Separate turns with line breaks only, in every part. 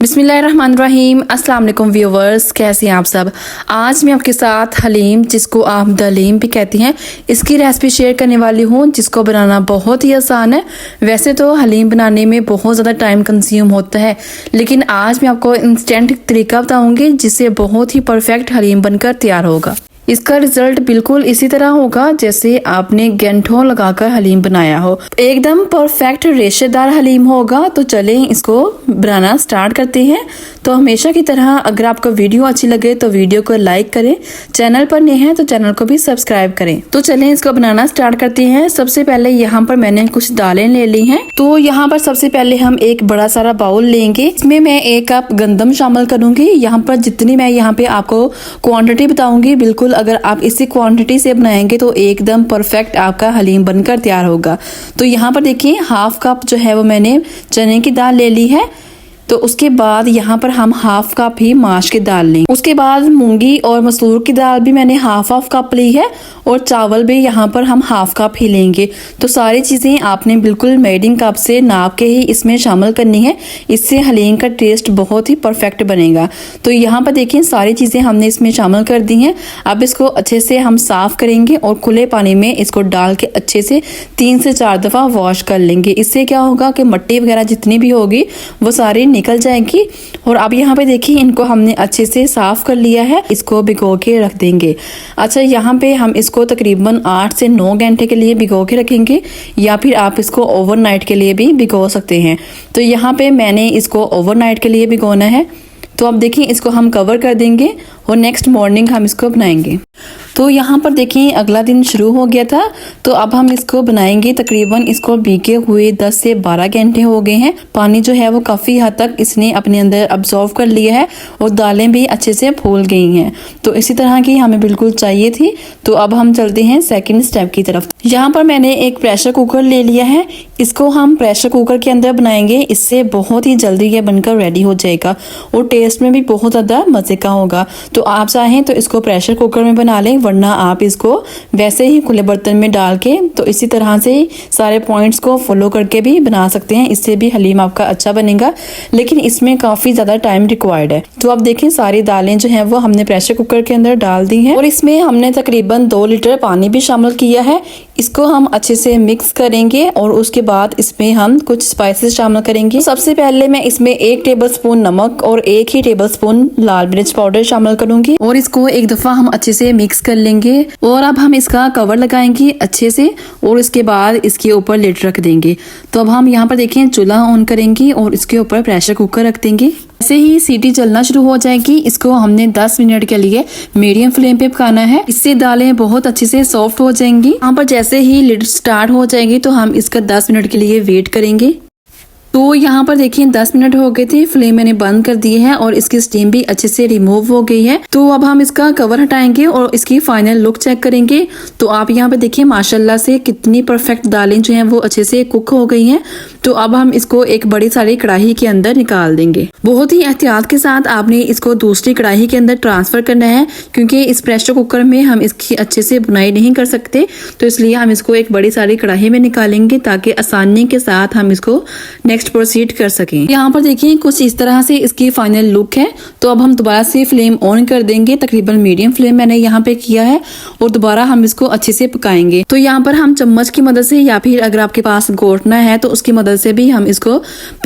बिस्मिल्लाहिर्रहमानिर्रहीम। अस्सलाम वालेकुम व्यूवर्स, कैसे हैं आप सब। आज मैं आपके साथ हलीम, जिसको आप दलीम भी कहती हैं, इसकी रेसिपी शेयर करने वाली हूँ, जिसको बनाना बहुत ही आसान है। वैसे तो हलीम बनाने में बहुत ज़्यादा टाइम कंज्यूम होता है, लेकिन आज मैं आपको इंस्टेंट तरीका बताऊँगी जिससे बहुत ही परफेक्ट हलीम बनकर तैयार होगा। इसका रिजल्ट बिल्कुल इसी तरह होगा जैसे आपने घंटों लगाकर हलीम बनाया हो। एकदम परफेक्ट रेशेदार हलीम होगा। तो चलें इसको बनाना स्टार्ट करते हैं। तो हमेशा की तरह अगर आपको वीडियो अच्छी लगे तो वीडियो को लाइक करें, चैनल पर नए हैं तो चैनल को भी सब्सक्राइब करें। तो चलें इसको बनाना स्टार्ट करते हैं। सबसे पहले यहाँ पर मैंने कुछ दालें ले ली हैं। तो यहाँ पर सबसे पहले हम एक बड़ा सारा बाउल लेंगे। इसमें मैं 1 कप गंदम शामिल करूंगी। यहाँ पर जितनी मैं यहाँ पे आपको क्वांटिटी बताऊंगी, बिल्कुल अगर आप इसी क्वांटिटी से बनाएंगे तो एकदम परफेक्ट आपका हलीम बनकर तैयार होगा। तो यहाँ पर देखिए 1/2 कप जो है वो मैंने चने की दाल ले ली है। तो उसके बाद यहाँ पर हम 1/2 कप ही माश की दाल लेंगे। उसके बाद मूंगी और मसूर की दाल भी मैंने 1/2 कप ली है, और चावल भी यहाँ पर हम 1/2 कप ही लेंगे। तो सारी चीज़ें आपने बिल्कुल मेजरिंग कप से नाप के ही इसमें शामिल करनी है। इससे हलीम का टेस्ट बहुत ही परफेक्ट बनेगा। तो यहाँ पर देखिए सारी चीज़ें हमने इसमें शामिल कर दी हैं। अब इसको अच्छे से हम साफ़ करेंगे और खुले पानी में इसको डाल के अच्छे से 3 से 4 दफ़ा वॉश कर लेंगे। इससे क्या होगा कि मिट्टी वगैरह जितनी भी होगी वो सारी निकल जाएगी। और अब यहाँ पे देखिए इनको हमने अच्छे से साफ कर लिया है। इसको भिगो के रख देंगे। अच्छा, यहाँ पे हम इसको तकरीबन 8 से 9 घंटे के लिए भिगो के रखेंगे, या फिर आप इसको ओवरनाइट के लिए भी भिगो सकते हैं। तो यहाँ पे मैंने इसको ओवरनाइट के लिए भिगोना है। तो अब देखिए इसको हम कवर कर देंगे और नेक्स्ट मॉर्निंग हम इसको बनाएंगे। तो यहाँ पर देखिए अगला दिन शुरू हो गया था। तो अब हम इसको बनाएंगे। तकरीबन इसको भीगे हुए 10 से 12 घंटे हो गए हैं। पानी जो है वो काफ़ी हद तक इसने अपने अंदर अब्जॉर्व कर लिया है और दालें भी अच्छे से फूल गई हैं। तो इसी तरह की हमें बिल्कुल चाहिए थी। तो अब हम चलते हैं सेकंड स्टेप की तरफ। यहाँ पर मैंने एक प्रेशर कुकर ले लिया है। इसको हम प्रेशर कुकर के अंदर बनाएंगे। इससे बहुत ही जल्दी ये बनकर रेडी हो जाएगा और टेस्ट में भी बहुत ज़्यादा मज़े का होगा। तो आप चाहें तो इसको प्रेशर कुकर में बना लें, वरना आप इसको वैसे ही खुले बर्तन में डाल के तो इसी तरह से सारे पॉइंट्स को फॉलो करके भी बना सकते हैं। इससे भी हलीम आपका अच्छा बनेगा, लेकिन इसमें काफ़ी ज़्यादा टाइम रिक्वायर्ड है। तो अब देखें सारी दालें जो हैं वो हमने प्रेशर कुकर के अंदर डाल दी हैं और इसमें हमने तकरीबन 2 लीटर पानी भी शामिल किया है। इसको हम अच्छे से मिक्स करेंगे और उसके बाद इसमें हम कुछ स्पाइसेस शामिल करेंगे। सबसे पहले मैं इसमें 1 टेबलस्पून नमक और 1 ही टेबलस्पून लाल मिर्च पाउडर शामिल करूंगी और इसको एक दफा हम अच्छे से मिक्स कर लेंगे। और अब हम इसका कवर लगाएंगे अच्छे से और इसके बाद इसके ऊपर लिड रख देंगे। तो अब हम यहाँ पर देखें चूल्हा ऑन करेंगे और इसके ऊपर प्रेशर कुकर रख देंगे। ऐसे ही सीटी चलना शुरू हो जाएगी। इसको हमने 10 मिनट के लिए मीडियम फ्लेम पे पकाना है। इससे दालें बहुत अच्छे से सॉफ्ट हो जाएंगी। यहाँ पर जैसे ही लिड स्टार्ट हो जाएगी तो हम इसका 10 मिनट के लिए वेट करेंगे। तो यहाँ पर देखिए 10 मिनट हो गए थे। फ्लेम मैंने बंद कर दी है और इसकी स्टीम भी अच्छे से रिमूव हो गई है। तो अब हम इसका कवर हटाएंगे और इसकी फाइनल लुक चेक करेंगे। तो आप यहाँ पर देखिए माशाल्लाह से कितनी परफेक्ट दालें जो हैं वो अच्छे से कुक हो गई हैं। तो अब हम इसको एक बड़ी सारी कढ़ाई के अंदर निकाल देंगे। बहुत ही एहतियात के साथ आपने इसको दूसरी कढ़ाई के अंदर ट्रांसफर करना है, क्योंकि इस प्रेशर कुकर में हम इसकी अच्छे से बुनाई नहीं कर सकते। तो इसलिए हम इसको एक बड़ी सारी कढ़ाई में निकालेंगे ताकि आसानी के साथ हम इसको प्रोसीड कर सकें। यहाँ पर देखिए कुछ इस तरह से इसकी फाइनल लुक है। तो अब हम दोबारा से फ्लेम ऑन कर देंगे। तकरीबन मीडियम फ्लेम मैंने यहाँ पे किया है और दोबारा हम इसको अच्छे से पकाएंगे। तो यहाँ पर हम चम्मच की मदद से या फिर अगर आपके पास घोटना है तो उसकी मदद से भी हम इसको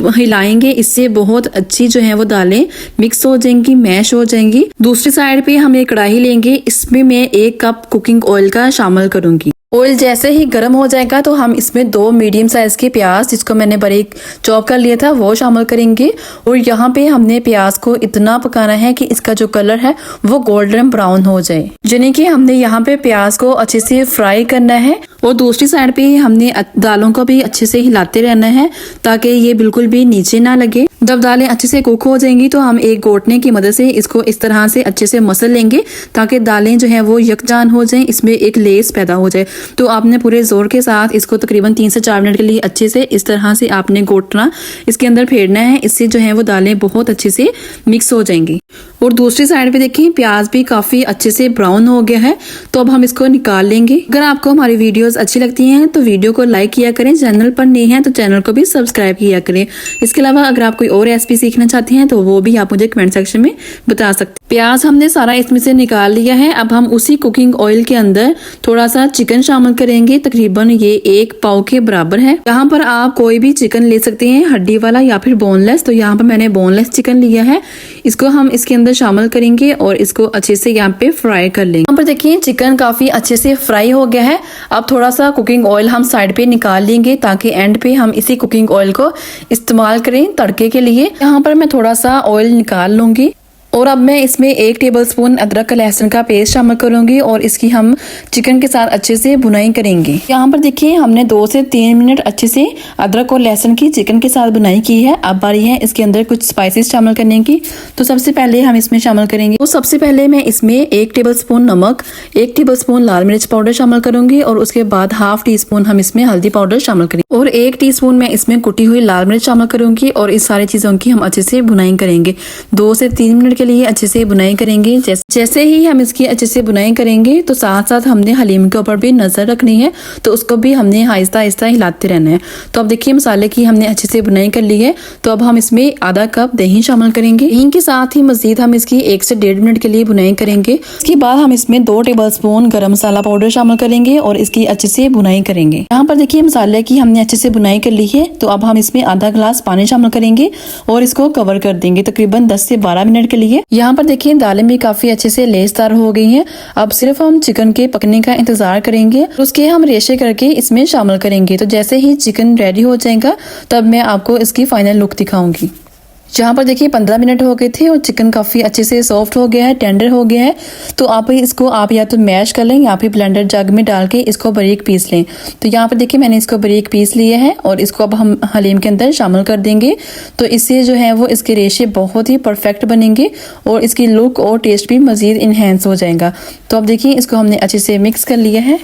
हिलाएंगे। इससे बहुत अच्छी जो है वो दालें मिक्स हो जाएंगी, मैश हो जाएंगी। दूसरी साइड पे हम एक कढ़ाई लेंगे। इसमें मैं 1 कप कुकिंग ऑयल का शामिल करूंगी। ऑयल जैसे ही गर्म हो जाएगा तो हम इसमें 2 मीडियम साइज के प्याज, जिसको मैंने बारीक चॉप कर लिया था, वो शामिल करेंगे। और यहाँ पे हमने प्याज को इतना पकाना है कि इसका जो कलर है वो गोल्डन ब्राउन हो जाए, यानी कि हमने यहाँ पे प्याज को अच्छे से फ्राई करना है। और दूसरी साइड पे हमने दालों को भी अच्छे से हिलाते रहना है ताकि ये बिल्कुल भी नीचे ना लगे। जब दालें अच्छे से कुक हो जाएंगी तो हम एक घोटने की मदद से इसको इस तरह से अच्छे से मसल लेंगे ताकि दालें जो है वो यकजान हो जाएं, इसमें एक लेस पैदा हो जाए। तो आपने पूरे जोर के साथ इसको तकरीबन 3 से 4 मिनट के लिए अच्छे से इस तरह से आपने घोटना इसके अंदर फेरना है। इससे जो है वो दालें बहुत अच्छे से मिक्स हो जाएंगी। और दूसरी साइड पे देखिए प्याज भी काफी अच्छे से ब्राउन हो गया है। तो अब हम इसको निकाल लेंगे। अगर आपको हमारी वीडियोस अच्छी लगती हैं तो वीडियो को लाइक किया करें, चैनल पर नए हैं तो चैनल को भी सब्सक्राइब किया करें। इसके अलावा अगर आप कोई और रेसिपी सीखना चाहते हैं तो वो भी आप मुझे कमेंट सेक्शन में बता सकते हैं। प्याज हमने सारा इसमें से निकाल लिया है। अब हम उसी कुकिंग ऑयल के अंदर थोड़ा सा चिकन शामिल करेंगे। तकरीबन ये 1 पाव के बराबर है। यहाँ पर आप कोई भी चिकन ले सकते हैं, हड्डी वाला या फिर बोनलेस। तो यहाँ पर मैंने बोनलेस चिकन लिया है। इसको हम इसके अंदर शामिल करेंगे और इसको अच्छे से यहाँ पे फ्राई कर लेंगे। यहाँ पर देखिए चिकन काफी अच्छे से फ्राई हो गया है। अब थोड़ा सा कुकिंग ऑयल हम साइड पे निकाल लेंगे ताकि एंड पे हम इसी कुकिंग ऑयल को इस्तेमाल करें तड़के के लिए। यहाँ पर मैं थोड़ा सा ऑयल निकाल लूंगी और अब मैं इसमें 1 टेबलस्पून अदरक लहसुन का पेस्ट शामिल करूंगी और इसकी हम चिकन के साथ अच्छे से भुनाई करेंगे। यहाँ पर देखिए हमने 2 से 3 मिनट अच्छे से अदरक और लहसुन की चिकन के साथ भुनाई की है। अब बारी है इसके अंदर कुछ स्पाइसेस शामिल करने की। तो सबसे पहले हम इसमें शामिल करेंगे, तो सबसे पहले मैं इसमें 1 टेबलस्पून नमक, 1 टेबलस्पून लाल मिर्च पाउडर शामिल करूंगी और उसके बाद ½ टीस्पून हम इसमें हल्दी पाउडर शामिल करेंगे और 1 टीस्पून मैं इसमें कुटी हुई लाल मिर्च शामिल करूंगी और इस सारी चीजों की हम अच्छे से भुनाई करेंगे। 2 से 3 मिनट के लिए अच्छे से बुनाई करेंगे। जैसे ही हम इसकी अच्छे से बुनाई करेंगे तो साथ साथ हमने हलीम के ऊपर भी नजर रखनी है, तो उसको भी हमने आहिस्ता आहिस्ता हिलाते रहना है। तो अब देखिए मसाले की हमने अच्छे से बुनाई कर ली है। तो अब हम इसमें ½ कप दही शामिल करेंगे। दही के साथ ही मजीद हम इसकी 1 से 1.5 मिनट के लिए बुनाई करेंगे। इसके बाद हम इसमें 2 टेबलस्पून गरम मसाला पाउडर शामिल करेंगे और इसकी अच्छे से बुनाई करेंगे। यहाँ पर देखिए मसाले की हमने अच्छे से बुनाई कर ली है। तो अब हम इसमें ½ गिलास पानी शामिल करेंगे और इसको कवर कर देंगे तकरीबन 10 से 12 मिनट के लिए। यहाँ पर देखिए दालें भी काफी अच्छे से लेसदार हो गई हैं। अब सिर्फ हम चिकन के पकने का इंतजार करेंगे। उसके हम रेशे करके इसमें शामिल करेंगे। तो जैसे ही चिकन रेडी हो जाएगा तब मैं आपको इसकी फाइनल लुक दिखाऊंगी। जहाँ पर देखिए 15 मिनट हो गए थे और चिकन काफ़ी अच्छे से सॉफ्ट हो गया है, टेंडर हो गया है। तो आप इसको या तो मैश कर लें या फिर ब्लेंडर जग में डाल के इसको बारीक पीस लें। तो यहाँ पर देखिए मैंने इसको बारीक पीस लिया है और इसको अब हम हलीम के अंदर शामिल कर देंगे। तो इससे जो है वो इसके रेशे बहुत ही परफेक्ट बनेंगे और इसकी लुक और टेस्ट भी मज़ीद इन्हेंस हो जाएगा। तो अब देखिए इसको हमने अच्छे से मिक्स कर लिया है।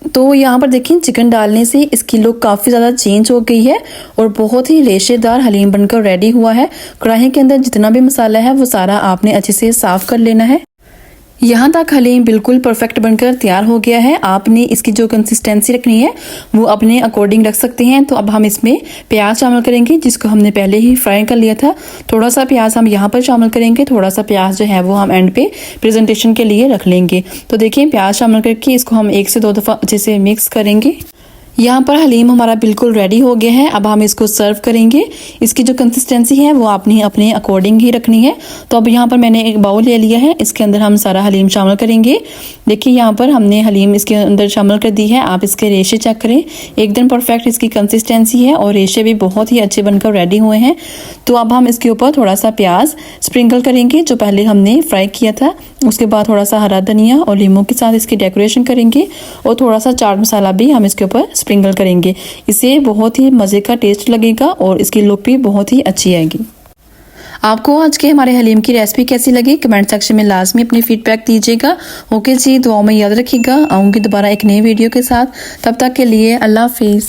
तो यहाँ पर देखिए चिकन डालने से इसकी लुक काफ़ी ज़्यादा चेंज हो गई है और बहुत ही रेशेदार हलीम बनकर रेडी हुआ है। कढ़ाई के अंदर जितना भी मसाला है वो सारा आपने अच्छे से साफ कर लेना है। यहाँ तक हलीम बिल्कुल परफेक्ट बनकर तैयार हो गया है। आपने इसकी जो कंसिस्टेंसी रखनी है वो अपने अकॉर्डिंग रख सकते हैं। तो अब हम इसमें प्याज शामिल करेंगे जिसको हमने पहले ही फ्राई कर लिया था। थोड़ा सा प्याज हम यहाँ पर शामिल करेंगे, थोड़ा सा प्याज जो है वो हम एंड पे प्रेजेंटेशन के लिए रख लेंगे। तो देखिए प्याज शामिल करके इसको हम 1 से 2 दफ़ा अच्छे से मिक्स करेंगे। यहाँ पर हलीम हमारा बिल्कुल रेडी हो गया है। अब हम इसको सर्व करेंगे। इसकी जो कंसिस्टेंसी है वो आपने अपने अकॉर्डिंग ही रखनी है। तो अब यहाँ पर मैंने एक बाउल ले लिया है, इसके अंदर हम सारा हलीम शामिल करेंगे। देखिए यहाँ पर हमने हलीम इसके अंदर शामिल कर दी है। आप इसके रेशे चेक करें, एकदम परफेक्ट इसकी कंसिस्टेंसी है और रेशे भी बहुत ही अच्छे बनकर रेडी हुए हैं। तो अब हम इसके ऊपर थोड़ा सा प्याज स्प्रिंकल करेंगे जो पहले हमने फ्राई किया था। उसके बाद थोड़ा सा हरा धनिया और लीमू के साथ इसकी डेकोरेशन करेंगे और थोड़ा सा चाट मसाला भी हम इसके ऊपर स्प्रिंकल करेंगे। इससे बहुत ही मज़े का टेस्ट लगेगा और इसकी लुक भी बहुत ही अच्छी आएगी। आपको आज के हमारे हलीम की रेसिपी कैसी लगी कमेंट सेक्शन में लाजमी अपनी फीडबैक दीजिएगा। ओके जी, दुआओं में याद रखिएगा। आऊँगी दोबारा एक नई वीडियो के साथ। तब तक के लिए अल्लाह हाफिज़।